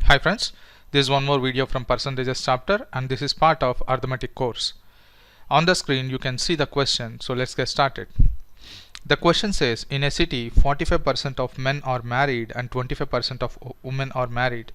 Hi friends, this is one more video from percentages chapter and this is part of arithmetic course. On the screen you can see the question, so let's get started. The question says, in a city 45% of men are married and 25% of women are married.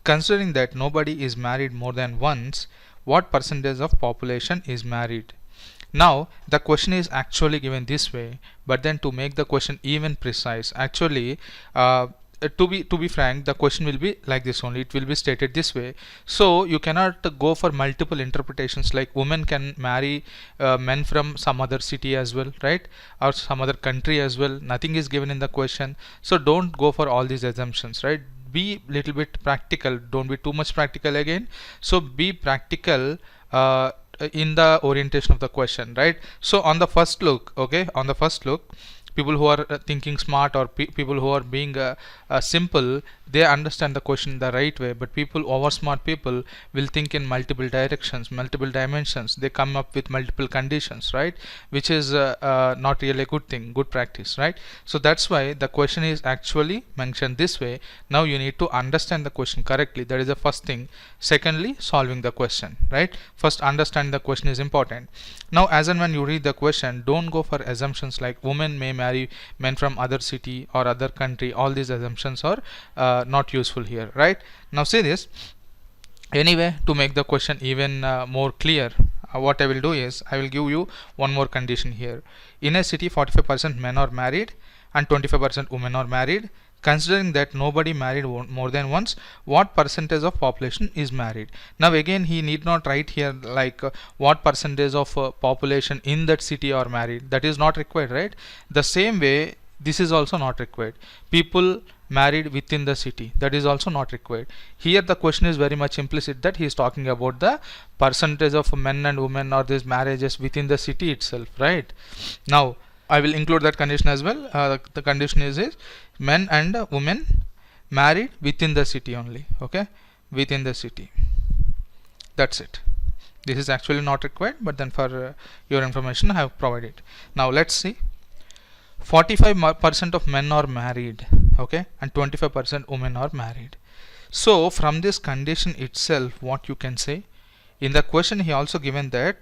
Considering that nobody is married more than once, what percentage of population is married? Now the question is actually given this way, but then to make the question even precise, actually to be frank, the question will be like this only. It will be stated this way. So you cannot go for multiple interpretations, like women can marry men from some other city as well, right, or some other country as well. Nothing is given in the question, so don't go for all these assumptions, right? Be little bit practical, don't be too much practical again. So be practical in the orientation of the question, right? So on the first look, okay, on the first look, people who are thinking smart, or people who are being simple, they understand the question the right way. But people, over smart people, will think in multiple directions, multiple dimensions. They come up with multiple conditions, right, which is not really a good thing, good practice, right? So that's why the question is actually mentioned this way. Now you need to understand the question correctly. That is the first thing. Secondly, solving the question, right? First, understand the question is important. Now as and when you read the question, don't go for assumptions like women may marry men from other city or other country. All these assumptions are not useful here, right? Now see this. Anyway, to make the question even more clear, what I will do is I will give you one more condition here. In a city 45% men are married and 25% women are married. Considering that nobody married more than once, what percentage of population is married? Now again, he need not write here like what percentage of population in that city are married. That is not required, right? The same way, this is also not required. People married within the city, that is also not required. Here the question is very much implicit that he is talking about the percentage of men and women or these marriages within the city itself, right? Now I will include that condition as well. The condition is men and women married within the city only, okay, within the city. That's it. This is actually not required, but then for your information I have provided. Now let's see. 45% of men are married, okay, and 25% women are married. So from this condition itself, what you can say, in the question he also given that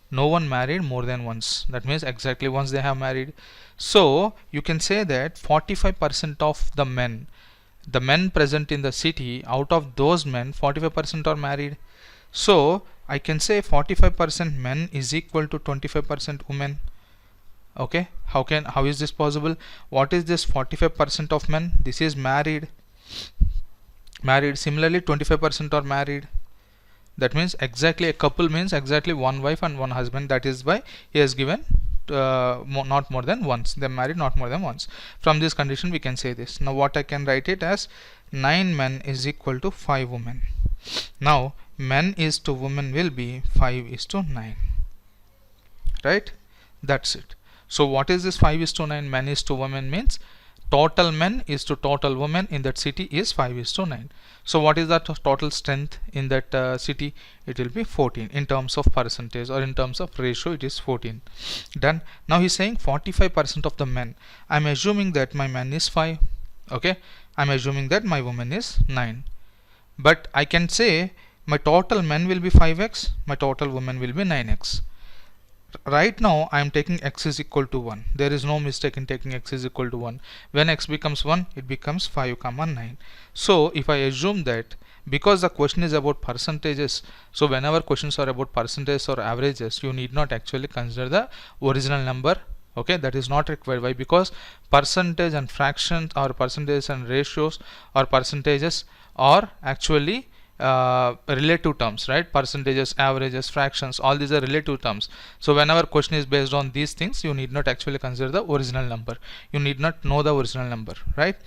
no one married more than once. That means exactly once they have married. So you can say that 45% of the men present in the city, out of those men 45% are married. So I can say 45% men is equal to 25% women. Okay, how is this possible? What is this 45% of men? This is married. Similarly 25% are married. That means exactly a couple means exactly one wife and one husband. That is why he has given not more than once. They are married not more than once. From this condition we can say this. Now what I can write it as 9 men is equal to 5 women. Now men is to women will be 5 is to 9. Right? That's it. So what is this 5 is to 9? Men is to women means total men is to total women in that city is 5 is to 9. So what is the total strength in that city? It will be 14 in terms of percentage, or in terms of ratio it is 14. Done. Now he's saying 45% of the men. I'm assuming that my man is 5. Okay, I'm assuming that my woman is 9. But I can say my total men will be 5x, my total women will be 9x. Right now I am taking x is equal to 1. There is no mistake in taking x is equal to 1. When x becomes 1, it becomes 5 comma 9. So if I assume that, because the question is about percentages, so whenever questions are about percentages or averages, you need not actually consider the original number. Okay, that is not required. Why? Because percentage and fractions, or percentages and ratios, or percentages are actually relative terms, right? Percentages, averages, fractions, all these are relative terms. So whenever question is based on these things, you need not actually consider the original number. You need not know the original number, right?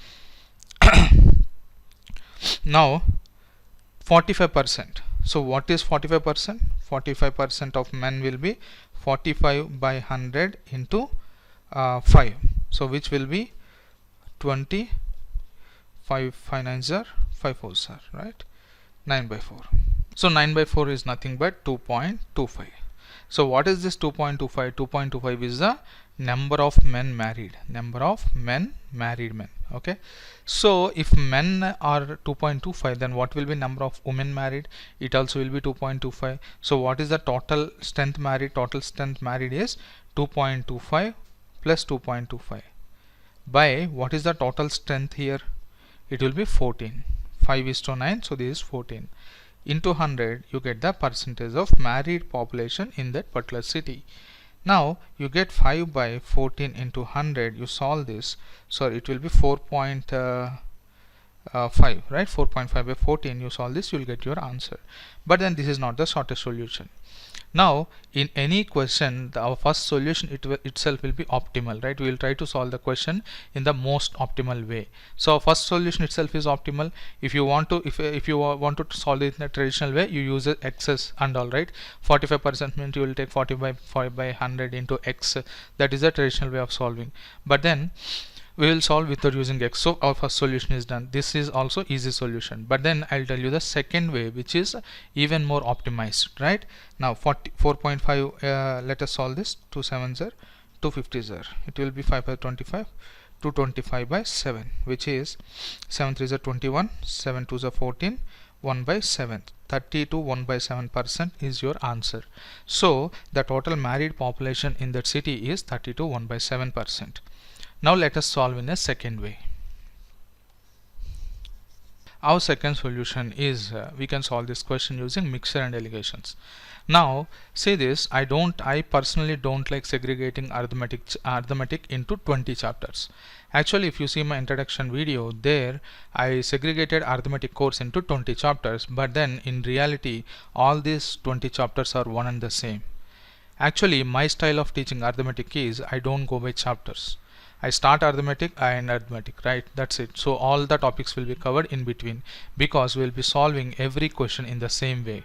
Now 45%. So what is 45%? 45% of men will be 45 by 100 into 5. So which will be 20. 5 9s are 5 4s are, right? 9 by 4. So 9 by 4 is nothing but 2.25. So what is this 2.25? 2.25 is the number of men married, married men. Okay, so if men are 2.25, then what will be number of women married? It also will be 2.25. So what is the total strength married? Total strength married is 2.25 plus 2.25 by what is the total strength here? It will be 14. 5:9, so this is 14 into 100. You get the percentage of married population in that particular city. Now you get 5 by 14 into 100. You solve this, so it will be 4.5, right? 4.5 by 14. You solve this, you will get your answer. But then this is not the shortest solution. Now in any question, our first solution itself will be optimal, right? We will try to solve the question in the most optimal way. So our first solution itself is optimal. If you want to want to solve it in a traditional way, you use excess and all, right? 45% means you will take 40 by 5 by 100 into x. That is the traditional way of solving. But then we will solve without using x. So our first solution is done. This is also easy solution. But then I'll tell you the second way, which is even more optimized, right? Now 4.5, let us solve this. 2 7s are 250s are. It will be 5 by 25, 225 by 7, which is 7 3s are 21, 7 2s are 14, 1 by 7. 30 to 1 by 7% is your answer. So the total married population in that city is 30 to 1 by 7%. Now let us solve in a second way. Our second solution is we can solve this question using mixture and allegations. Now say this, I personally don't like segregating arithmetic into 20 chapters. Actually, if you see my introduction video, there I segregated arithmetic course into 20 chapters, but then in reality all these 20 chapters are one and the same. Actually, my style of teaching arithmetic is I don't go by chapters. I start arithmetic, I end arithmetic, right? That's it. So all the topics will be covered in between, because we'll be solving every question in the same way.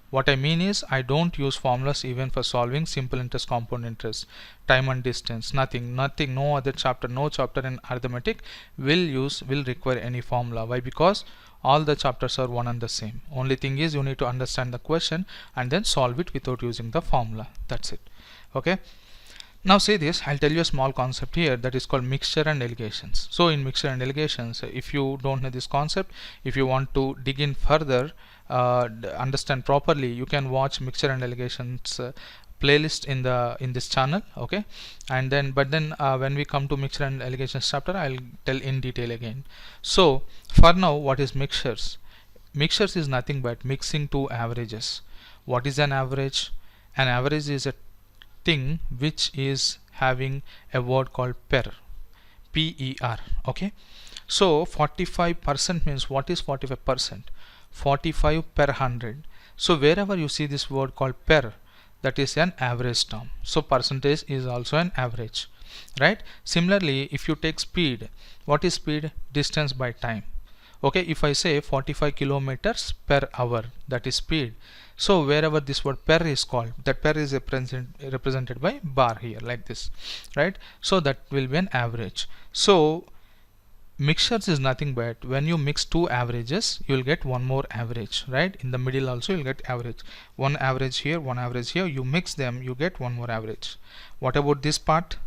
What I mean is I don't use formulas even for solving simple interest, compound interest, time and distance. Nothing, no other chapter, no chapter in arithmetic will require any formula. Why? Because all the chapters are one and the same. Only thing is you need to understand the question and then solve it without using the formula. That's it. Okay. Now say this, I'll tell you a small concept here that is called mixture and allegations. So in mixture and allegations, if you don't know this concept, if you want to dig in further, understand properly, you can watch mixture and allegations playlist in this channel. Okay, and then when we come to mixture and allegations chapter, I'll tell in detail again. So for now, what is mixtures? Mixtures is nothing but mixing two averages. What is an average? An average is a thing which is having a word called per, P-E-R. Okay, so 45% means what is 45%? 45 per 100. So wherever you see this word called per, that is an average term. So percentage is also an average, right? Similarly, if you take speed, what is speed? Distance by time. Okay, if I say 45 kilometers per hour, that is speed. So wherever this word per is called, that per is represented by bar here, like this, right? So that will be an average. So mixtures is nothing but when you mix two averages, you will get one more average, right? In the middle also you will get average. One average here, one average here. You mix them, you get one more average. What about this part?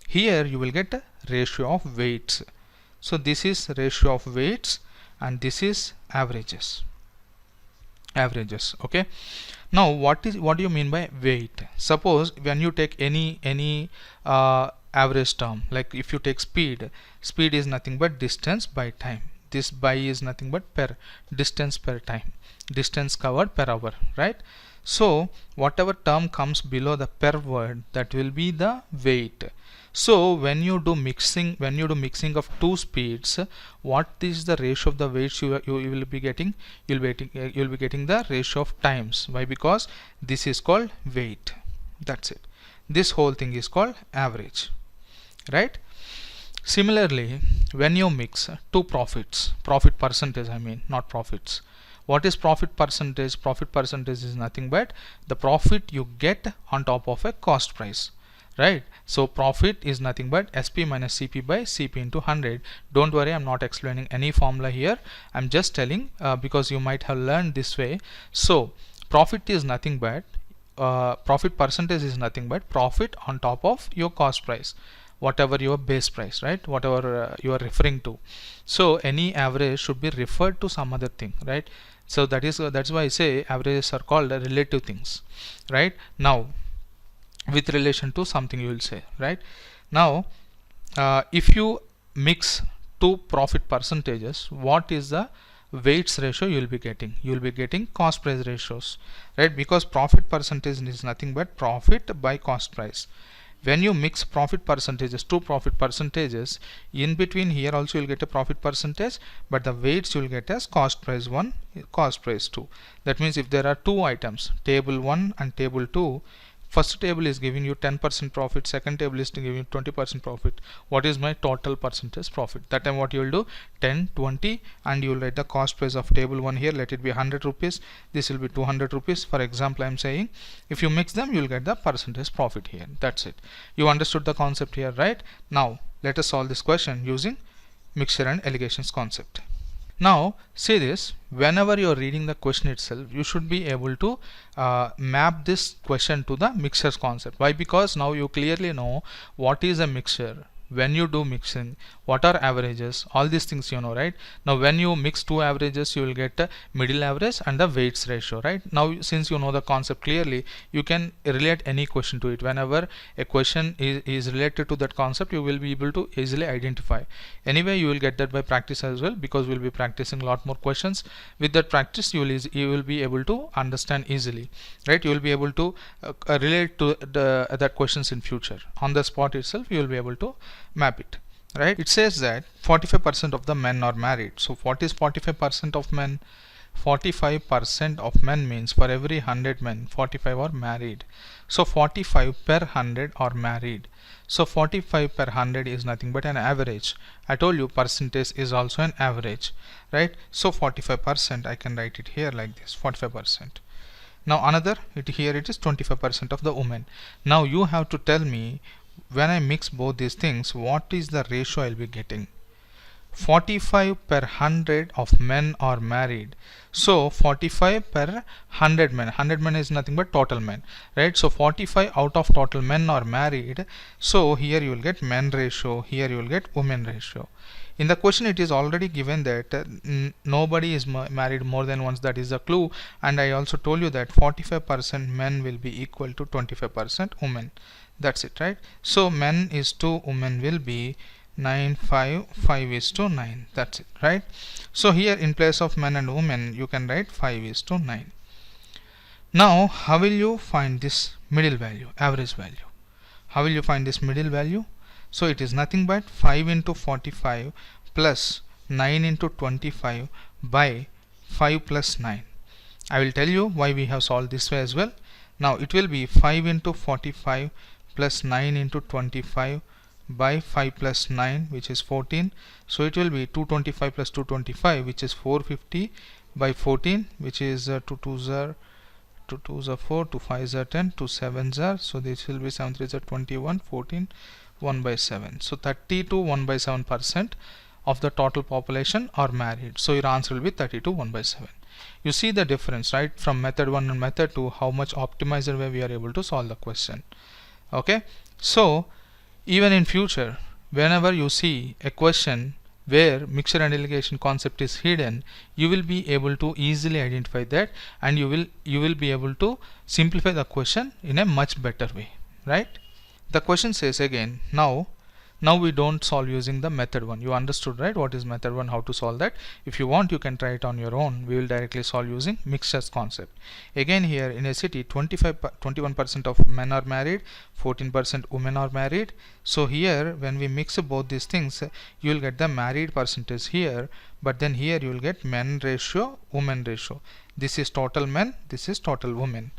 Here you will get a ratio of weights. So this is ratio of weights and this is averages. Okay, now what do you mean by weight? Suppose when you take any average term, like if you take speed is nothing but distance by time. This by is nothing but per, distance per time, distance covered per hour, right? So whatever term comes below the per word, that will be the weight. So when you do mixing of two speeds, what is the ratio of the weights you will be getting? You'll be getting the ratio of times. Why? Because this is called weight. That's it. This whole thing is called average, right? Similarly, when you mix two profits, profit percentage, I mean, not profits. What is profit percentage? Profit percentage is nothing but the profit you get on top of a cost price, right? So profit is nothing but SP minus CP by CP into 100. Don't worry, I'm not explaining any formula here. I'm just telling because you might have learned this way. So profit is nothing but profit percentage is nothing but profit on top of your cost price, whatever your base price, right? Whatever you are referring to. So any average should be referred to some other thing, right? So that's why I say averages are called relative things, right? Now with relation to something you will say, right? Now if you mix two profit percentages, what is the weights ratio you will be getting? You will be getting cost price ratios, right? Because profit percentage is nothing but profit by cost price. When you mix profit percentages, two profit percentages, in between here also you will get a profit percentage, but the weights you will get as cost price 1, cost price 2. That means if there are two items, table 1 and table 2, first table is giving you 10% profit, second table is giving you 20% profit. What is my total percentage profit? That time what you will do, 10, 20, and you will write the cost price of table 1 here, let it be 100 rupees, this will be 200 rupees. For example, I am saying if you mix them you will get the percentage profit here. That's it. You understood the concept here, right? Now let us solve this question using mixture and allegations concept. Now see this, whenever you are reading the question itself, you should be able to map this question to the mixtures concept. Why? Because now you clearly know what is a mixture. When you do mixing, what are averages, all these things you know, right? Now when you mix two averages, you will get a middle average and the weights ratio, right? Now since you know the concept clearly, you can relate any question to it. Whenever a question is related to that concept, you will be able to easily identify. Anyway, you will get that by practice as well, because we will be practicing a lot more questions. With that practice, you will be able to understand easily, right? You will be able to relate to that questions in future. On the spot itself, you will be able to map it, right? It says that 45% of the men are married. So what is 45% of men? 45% of men means for every 100 men, 45 are married. So 45 per 100 are married. So 45 per 100 is nothing but an average. I told you percentage is also an average, right? So 45% I can write it here like this, 45%. Now another, here it is 25% of the women. Now you have to tell me, when I mix both these things, what is the ratio I'll be getting? 45 per 100 of men are married. So 45 per 100 men. 100 men is nothing but total men, right? So 45 out of total men are married. So here you will get men ratio, here you will get women ratio. In the question it is already given that nobody is married more than once, that is the clue. And I also told you that 45% men will be equal to 25% women. That's it, right? So men is to women will be 9, 5, 5 is to 9. That's it, right? So here in place of men and women you can write 5 is to 9. Now how will you find this middle value, average value? How will you find this middle value? So it is nothing but 5 into 45 plus 9 into 25 by 5 plus 9. I will tell you why we have solved this way as well. Now it will be 5 into 45 plus 9 into 25 by 5 plus 9, which is 14. So it will be 225 plus 225, which is 450 by 14, which is 2 2s are 2 2s are 4, 2 5s are 10, 2 7s are, so this will be 7 3s are 21, 14, 1 by 7. So 30 to 1 by 7% of the total population are married. So your answer will be 30 to 1 by 7. You see the difference, right? From method 1 and method 2, how much optimizer way we are able to solve the question. Okay, so even in future, whenever you see a question where mixture and allegation concept is hidden, you will be able to easily identify that, and you will be able to simplify the question in a much better way, right? The question says again, now we don't solve using the method 1. You understood, right? What is method 1, how to solve that? If you want, you can try it on your own. We will directly solve using mixtures concept. Again here in a city, 21% of men are married, 14% women are married. So here when we mix both these things, you will get the married percentage here, but then here you will get men ratio, women ratio. This is total men, this is total women.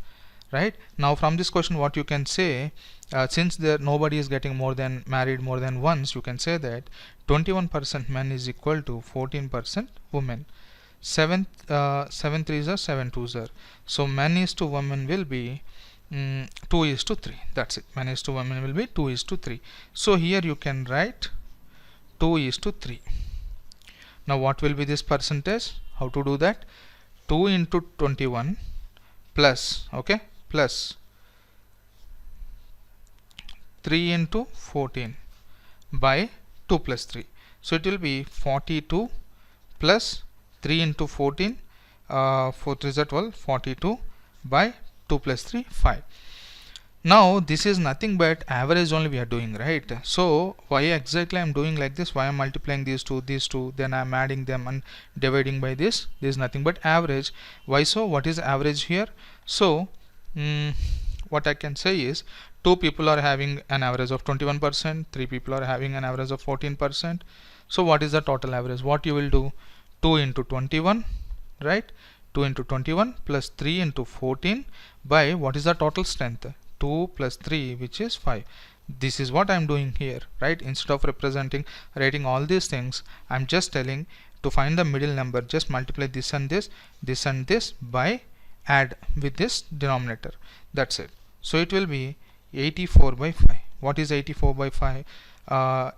Right? Now from this question what you can say, since there nobody is getting married more than once, you can say that 21% men is equal to 14% women. 7 3s are 7 2s are. So men is to women will be 2 is to 3. That's it. Men is to women will be 2 is to 3. So here you can write 2 is to 3. Now what will be this percentage? How to do that? 2 into 21 plus, okay, plus 3 into 14 by 2 plus 3. So it will be 42 plus 3 into 14, 4 3 is 12, 42 by 2 plus 3, 5. Now this is nothing but average only we are doing, right? So why exactly I'm doing like this? Why I'm multiplying these two, then I'm adding them and dividing by this? This is nothing but average. Why so? What is average here? So what I can say is 2 people are having an average of 21%, 3 people are having an average of 14%. So what is the total average? What you will do? 2 into 21, right? 2 into 21 plus 3 into 14 by what is the total strength? 2 plus 3, which is 5. This is what I'm doing here, right? Instead of writing all these things, I'm just telling to find the middle number, just multiply this and this by add with this denominator. That's it. So it will be 84 by 5. What is 84 by 5?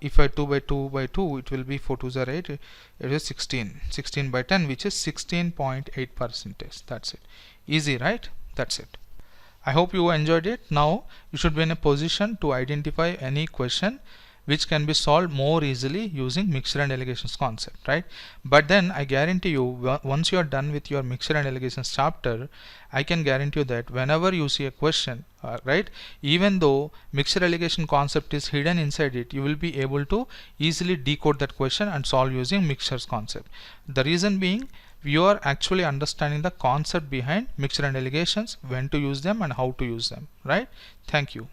If I 2 by 2 by 2, it will be 4 2s are 8. It is 16. 16 by 10, which is 16.8%. That's it. Easy, right? That's it. I hope you enjoyed it. Now you should be in a position to identify any question which can be solved more easily using mixture and allegations concept, right? But then I guarantee you, once you are done with your mixture and allegations chapter, I can guarantee you that whenever you see a question, right, even though mixture allegation concept is hidden inside it, you will be able to easily decode that question and solve using mixtures concept. The reason being, you are actually understanding the concept behind mixture and allegations, when to use them and how to use them, right? Thank you.